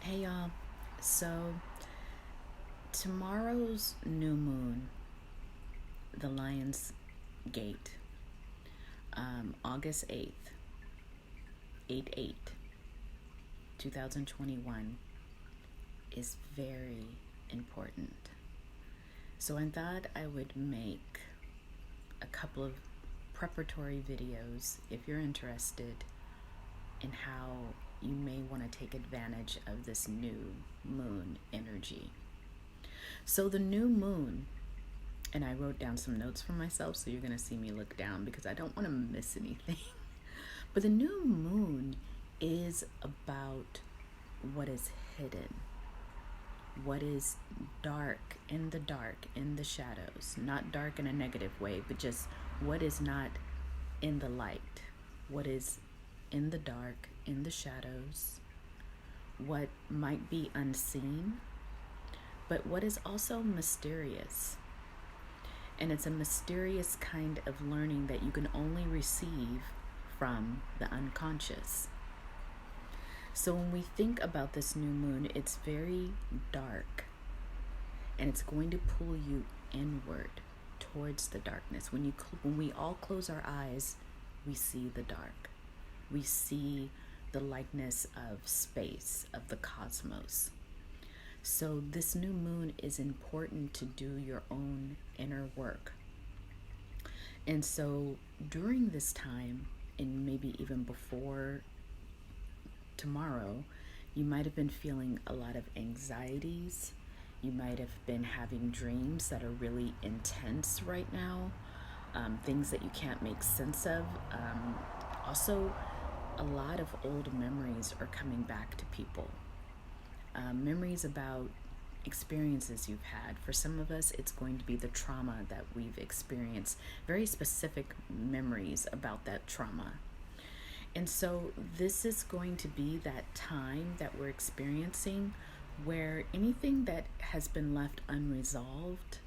Hey y'all, so tomorrow's new moon, the Lion's Gate, August 8th, 8/8, 2021, is very important. So I thought I would make a couple of preparatory videos if you're interested in how you may want to take advantage of this new moon energy. So the new moon, and I wrote down some notes for myself, so you're going to see me look down because I don't want to miss anything. But the new moon is about what is hidden, what is dark, in the shadows. Not dark in a negative way, but just what is not in the light, what is in the dark, in the shadows, what might be unseen, but what is also mysterious. And it's a mysterious kind of learning that you can only receive from the unconscious. So when we think about this new moon, it's very dark, and it's going to pull you inward towards the darkness. When we all close our eyes, we see the dark. We see the likeness of space, of the cosmos. So this new moon is important to do your own inner work. And so during this time, and maybe even before tomorrow, you might have been feeling a lot of anxieties. You might have been having dreams that are really intense right now, things that you can't make sense of. Also, a lot of old memories are coming back to people. Memories about experiences you've had. For some of us, it's going to be the trauma that we've experienced, very specific memories about that trauma. And so this is going to be that time that we're experiencing where anything that has been left unresolved,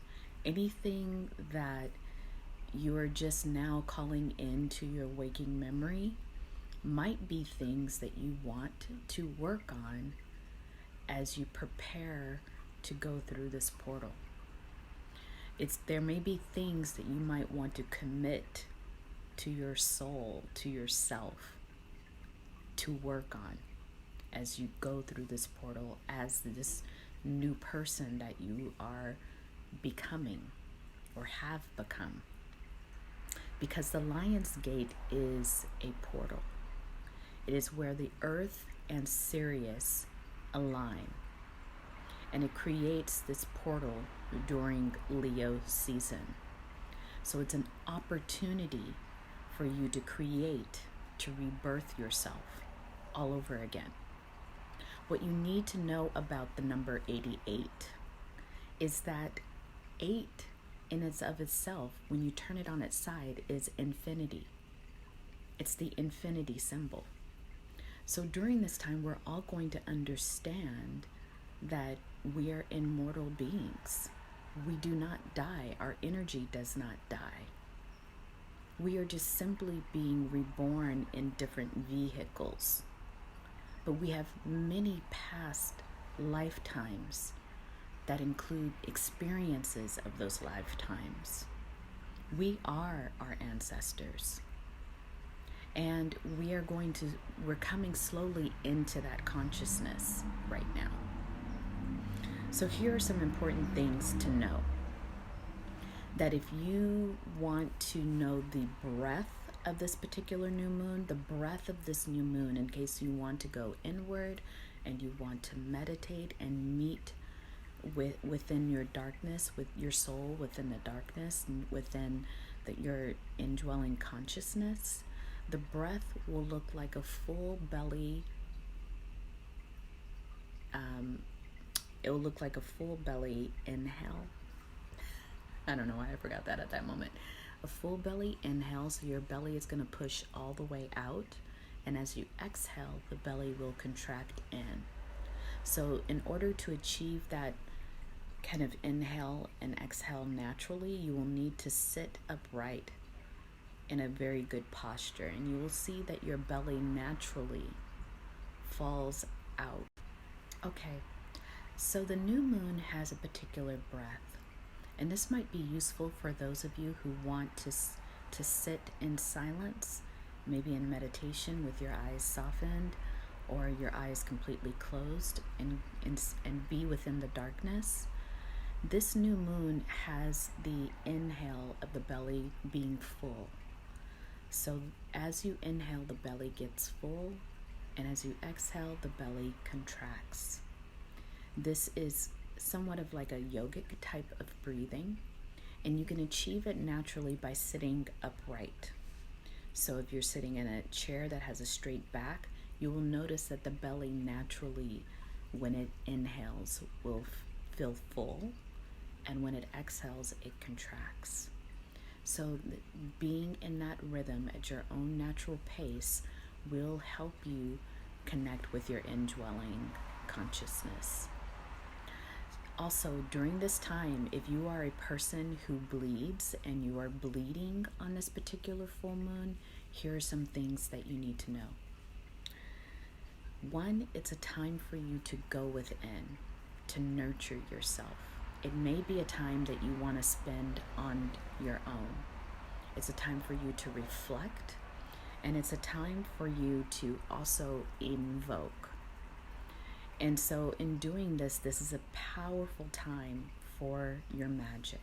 anything that you're just now calling into your waking memory, might be things that you want to work on as you prepare to go through this portal. There may be things that you might want to commit to your soul, to yourself, to work on as you go through this portal, as this new person that you are becoming or have become. Because the Lion's Gate is a portal. It is where the earth and Sirius align. And it creates this portal during Leo season. So it's an opportunity for you to create, to rebirth yourself all over again. What you need to know about the number 88 is that 8 in and of itself, when you turn it on its side, is infinity. It's the infinity symbol. So during this time, we're all going to understand that we are immortal beings. We do not die. Our energy does not die. We are just simply being reborn in different vehicles. But we have many past lifetimes that include experiences of those lifetimes. We are our ancestors. And we're coming slowly into that consciousness right now. So here are some important things to know. That if you want to know the breadth of this particular new moon, the breadth of this new moon, in case you want to go inward and you want to meditate and meet within your darkness, with your soul within the darkness, within your indwelling consciousness, the breath will look like a full belly. It will look like a full belly inhale. I don't know why I forgot that at that moment. A full belly inhale, so your belly is going to push all the way out. And as you exhale, the belly will contract in. So in order to achieve that kind of inhale and exhale naturally, you will need to sit upright in a very good posture. And you will see that your belly naturally falls out Okay, so the new moon has a particular breath, and this might be useful for those of you who want to sit in silence, maybe in meditation with your eyes softened or your eyes completely closed and be within the darkness. This new moon has the inhale of the belly being full. So as you inhale, the belly gets full, and as you exhale, the belly contracts. This is somewhat of like a yogic type of breathing, and you can achieve it naturally by sitting upright. So if you're sitting in a chair that has a straight back, you will notice that the belly naturally, when it inhales, will feel full, and when it exhales, it contracts. So being in that rhythm at your own natural pace will help you connect with your indwelling consciousness. Also, during this time, if you are a person who bleeds and you are bleeding on this particular full moon, here are some things that you need to know. One, it's a time for you to go within, to nurture yourself. It may be a time that you want to spend on your own. It's a time for you to reflect, and it's a time for you to also invoke. And so in doing this, this is a powerful time for your magic.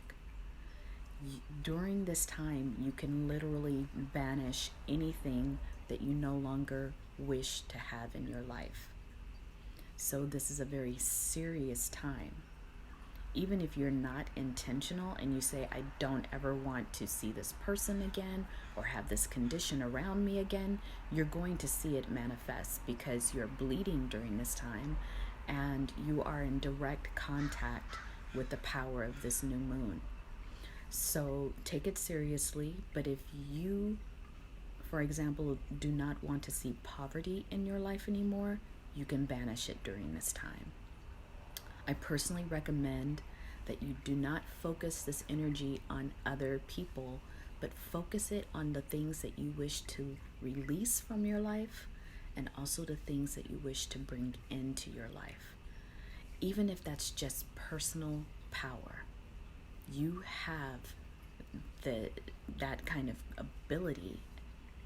During this time, you can literally banish anything that you no longer wish to have in your life. So this is a very serious time. Even if you're not intentional and you say, I don't ever want to see this person again or have this condition around me again, you're going to see it manifest because you're bleeding during this time and you are in direct contact with the power of this new moon. So take it seriously, but if you, for example, do not want to see poverty in your life anymore, you can banish it during this time. I personally recommend that you do not focus this energy on other people, but focus it on the things that you wish to release from your life and also the things that you wish to bring into your life. Even if that's just personal power, you have that kind of ability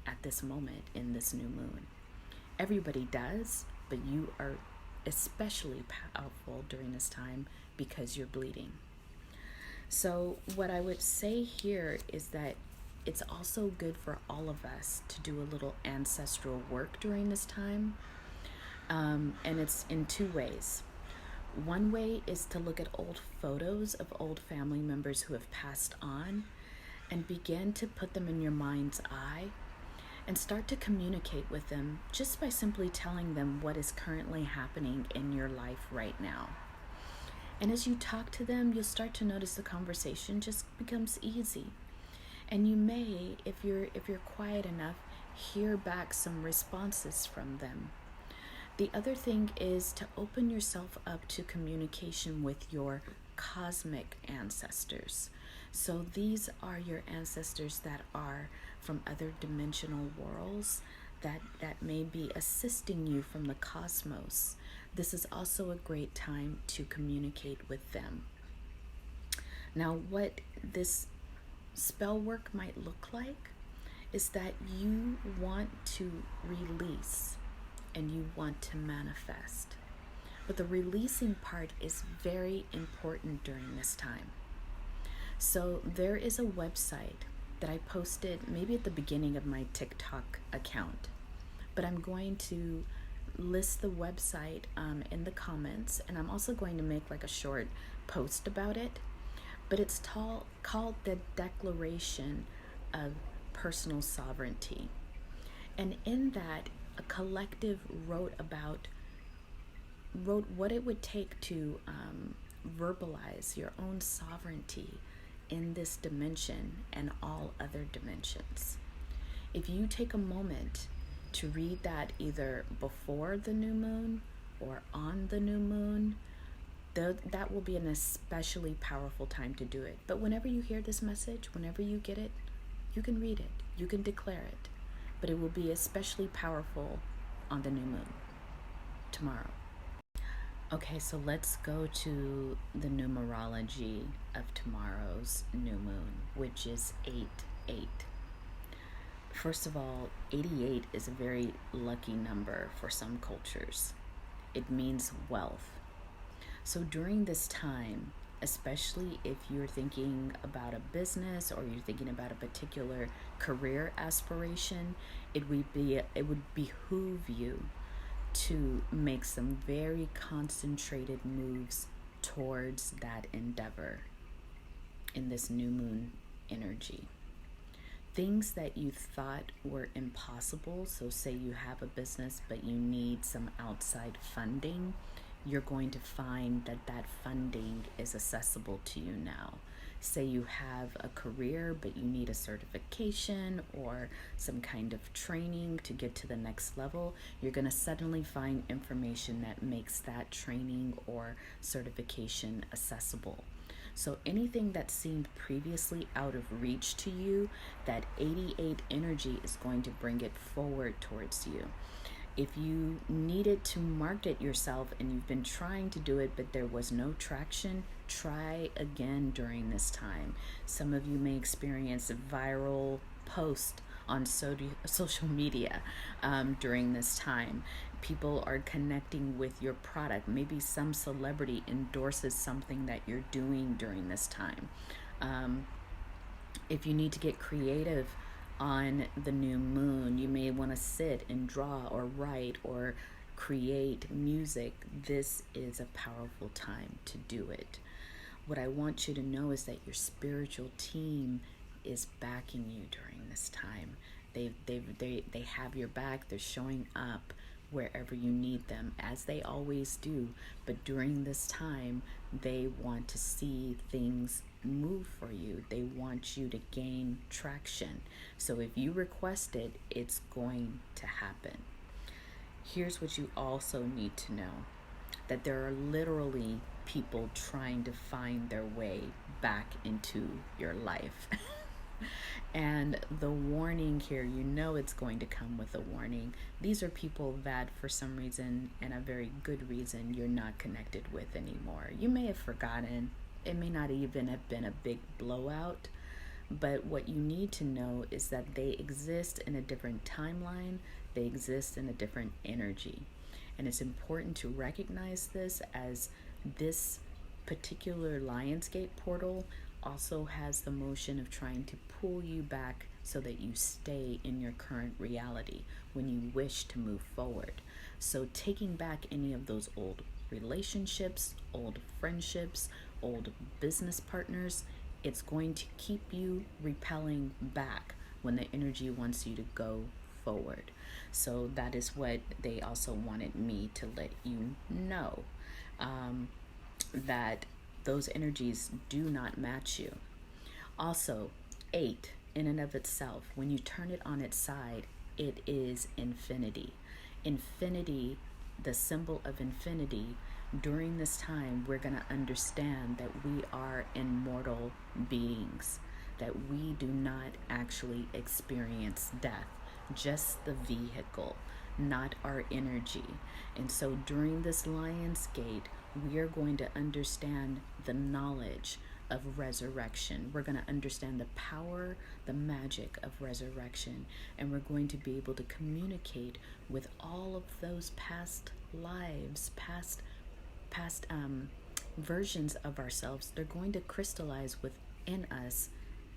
at this moment in this new moon. Everybody does, but you are especially powerful during this time because you're bleeding. So what I would say here is that it's also good for all of us to do a little ancestral work during this time. And it's in two ways. One way is to look at old photos of old family members who have passed on and begin to put them in your mind's eye and start to communicate with them just by simply telling them what is currently happening in your life right now. And as you talk to them, you'll start to notice the conversation just becomes easy. And you may, if you're quiet enough, hear back some responses from them. The other thing is to open yourself up to communication with your cosmic ancestors. So these are your ancestors that are from other dimensional worlds that may be assisting you from the cosmos. This is also a great time to communicate with them. Now, what this spell work might look like is that you want to release and you want to manifest. But the releasing part is very important during this time. So there is a website that I posted maybe at the beginning of my TikTok account, but I'm going to list the website in the comments, and I'm also going to make like a short post about it. But it's called the Declaration of Personal Sovereignty. And in that, a collective wrote what it would take to verbalize your own sovereignty in this dimension and all other dimensions. If you take a moment to read that either before the new moon or on the new moon, that will be an especially powerful time to do it. But whenever you hear this message, whenever you get it, you can read it, you can declare it. But it will be especially powerful on the new moon tomorrow. Okay, so let's go to the numerology of tomorrow's new moon, which is 8 8. First of all, 88 is a very lucky number for some cultures. It means wealth. So during this time, especially if you're thinking about a business or you're thinking about a particular career aspiration, it would behoove you to make some very concentrated moves towards that endeavor in this new moon energy. Things that you thought were impossible, so say you have a business but you need some outside funding, you're going to find that that funding is accessible to you now. Say you have a career but you need a certification or some kind of training to get to the next level, you're going to suddenly find information that makes that training or certification accessible. So anything that seemed previously out of reach to you, that 88 energy is going to bring it forward towards you. If you needed to market yourself and you've been trying to do it but there was no traction, try again during this time. Some of you may experience a viral post on social media during this time. People are connecting with your product. Maybe some celebrity endorses something that you're doing during this time. Um, if you need to get creative on the new moon, you may want to sit and draw or write or create music. This is a powerful time to do it. What I want you to know is that your spiritual team is backing you during this time. They have your back. They're showing up wherever you need them, as they always do. But during this time, they want to see things move for you. They want you to gain traction. So if you request it, it's going to happen. Here's what you also need to know, that there are literally people trying to find their way back into your life. And the warning here, you know it's going to come with a warning. These are people that, for some reason, and a very good reason, you're not connected with anymore. You may have forgotten. It may not even have been a big blowout. But what you need to know is that they exist in a different timeline, they exist in a different energy. And it's important to recognize this, as this particular Lionsgate portal also has the motion of trying to pull you back so that you stay in your current reality when you wish to move forward. So taking back any of those old relationships, old friendships, old business partners, it's going to keep you repelling back when the energy wants you to go forward. So that is what they also wanted me to let you know, um, that those energies do not match you. Also, 8 in and of itself, when you turn it on its side, it is infinity. Infinity, the symbol of infinity, during this time, we're going to understand that we are immortal beings, that we do not actually experience death, just the vehicle, not our energy. And so during this Lion's Gate, we are going to understand the knowledge of resurrection. We're going to understand the power, the magic of resurrection, and we're going to be able to communicate with all of those past lives, past versions of ourselves. They're going to crystallize within us,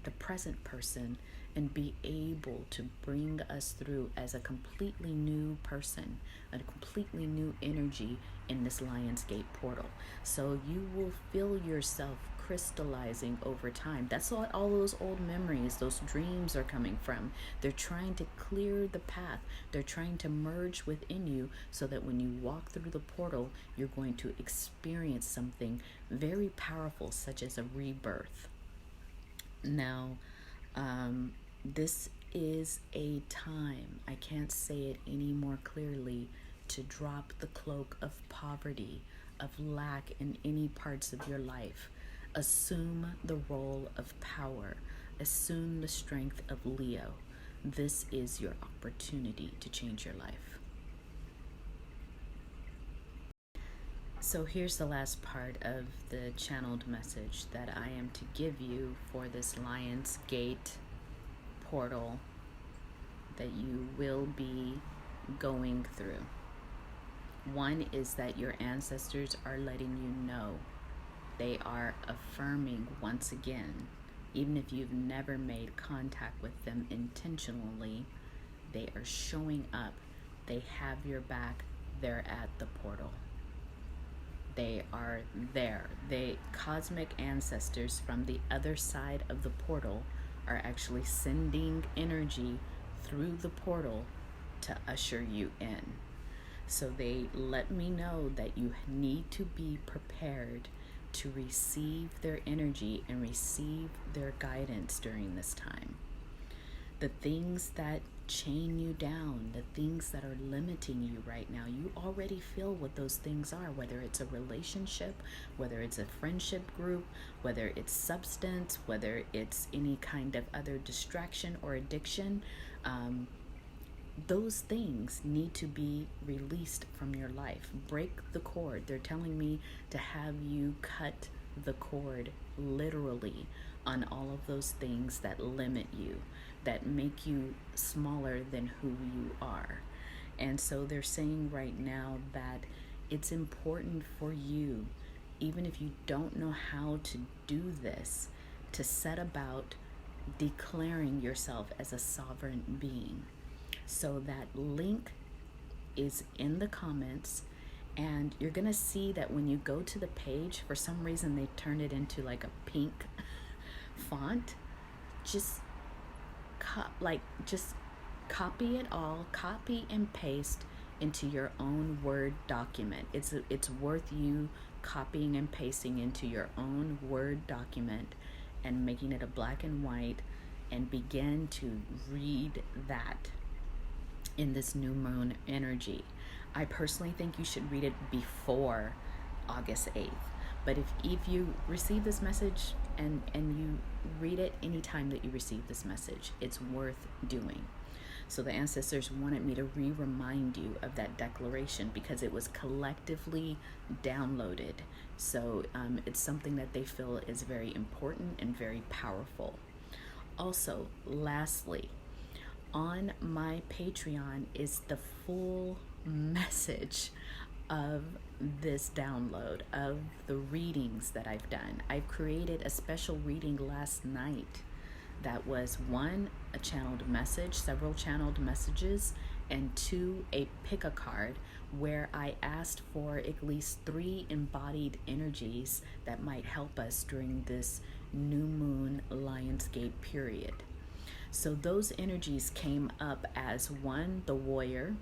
the present person, and be able to bring us through as a completely new person, a completely new energy in this Lionsgate portal. So you will feel yourself crystallizing over time. That's what all those old memories, those dreams are coming from. They're trying to clear the path. They're trying to merge within you so that when you walk through the portal, you're going to experience something very powerful, such as a rebirth. Now, this is a time, I can't say it any more clearly, to drop the cloak of poverty, of lack in any parts of your life. Assume the role of power. Assume the strength of Leo. This is your opportunity to change your life. So here's the last part of the channeled message that I am to give you for this Lion's Gate portal that you will be going through. One is that your ancestors are letting you know. They are affirming once again, even if you've never made contact with them intentionally, they are showing up. They have your back. They're at the portal. They are there. Cosmic ancestors from the other side of the portal are actually sending energy through the portal to usher you in. So they let me know that you need to be prepared to receive their energy and receive their guidance during this time. The things that chain you down, the things that are limiting you right now, you already feel what those things are, whether it's a relationship, whether it's a friendship group, whether it's substance, whether it's any kind of other distraction or addiction. Those things need to be released from your life. Break the cord. They're telling me to have you cut the cord literally on all of those things that limit you, that make you smaller than who you are. And so they're saying right now that it's important for you, even if you don't know how to do this, to set about declaring yourself as a sovereign being. So that link is in the comments, and you're gonna see that when you go to the page, for some reason they turned it into like a pink font. Just copy it all, copy and paste into your own Word document. It's worth you copying and pasting into your own Word document and making it a black and white, and begin to read that in this new moon energy. I personally think you should read it before August 8th. But if you receive this message and you read it anytime that you receive this message, it's worth doing. So the ancestors wanted me to remind you of that declaration because it was collectively downloaded. So it's something that they feel is very important and very powerful. Also, lastly, on my Patreon is the full message of this download, of the readings that I've done. I've created a special reading last night that was, one, a channeled message, several channeled messages, and two, a pick a card where I asked for at least 3 embodied energies that might help us during this new moon Lionsgate period. So those energies came up as 1, the warrior,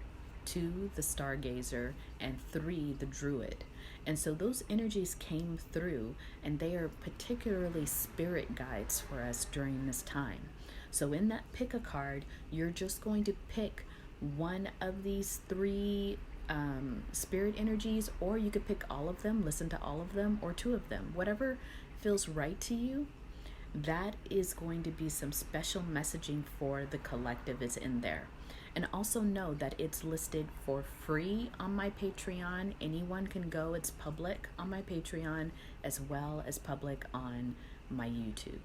2, the stargazer, and 3, the druid. And so those energies came through, and they are particularly spirit guides for us during this time. So in that pick a card, you're just going to pick one of these 3 spirit energies, or you could pick all of them, listen to all of them, or 2 of them. Whatever feels right to you. That is going to be some special messaging for the collective is in there. And also know that it's listed for free on my Patreon. Anyone can go. It's public on my Patreon as well as public on my YouTube.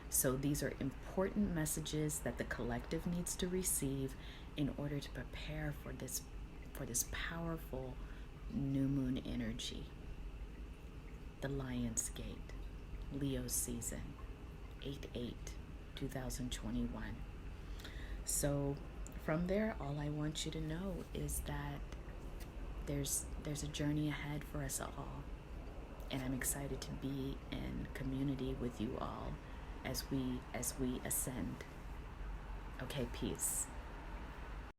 So these are important messages that the collective needs to receive in order to prepare for this powerful new moon energy. The Lion's Gate, Leo season. 8/8/2021. So from there, all I want you to know is that there's a journey ahead for us all, and I'm excited to be in community with you all as we ascend. Okay, peace.